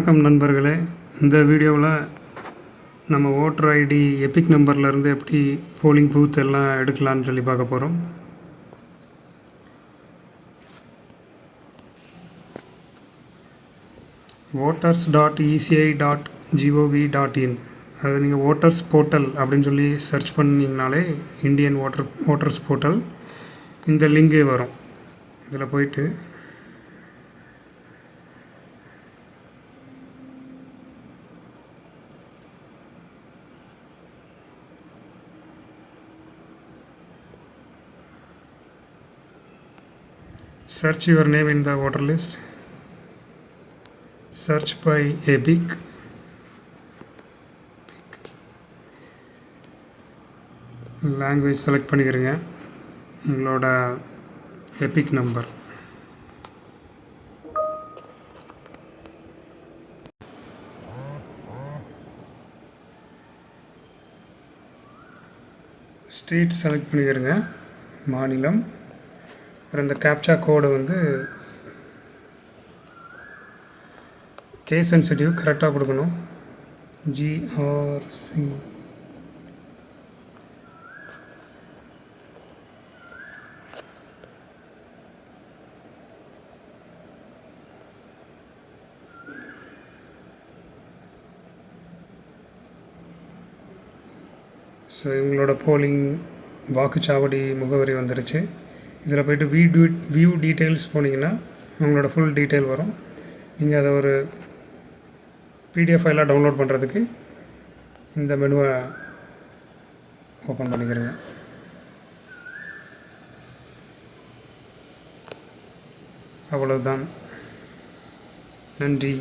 வணக்கம் நண்பர்களே. இந்த வீடியோவில் நம்ம ஓட்டர் ஐடி எபிக் நம்பர்லேருந்து எப்படி போலிங் பூத் எல்லாம் எடுக்கலான்னு சொல்லி பார்க்க போகிறோம். voters.eci.gov.in அது நீங்கள் ஓட்டர்ஸ் போர்ட்டல் அப்படின்னு சொல்லி சர்ச் பண்ணிங்கனாலே இந்தியன் ஓட்டர்ஸ் போர்ட்டல் இந்த லிங்கே வரும். இதில் போயிட்டு search your name in the voter list, search by epic, language select பண்ணிக்கிறீங்க, உங்களோட எபிக் நம்பர், ஸ்ட்ரீட் செலக்ட் பண்ணிக்கிறீங்க, மாநிலம், அப்புறம் இந்த கேப்சா கோடு கேஸ் சென்சிட்டிவ் கரெக்டாக கொடுக்கணும். GRC ஸோ இவங்களோட போலிங் வாக்குச்சாவடி முகவரி வந்துருச்சு. இதில் போய்ட்டு வியூ டீட்டெயில்ஸ் போனீங்கன்னா உங்களோட ஃபுல் டீட்டெயில் வரும். நீங்கள் அதை ஒரு PDF ஃபைலாக டவுன்லோட் பண்ணுறதுக்கு இந்த மெனுவை ஓப்பன் பண்ணிக்கிறேங்க. அவ்வளவுதான். நன்றி.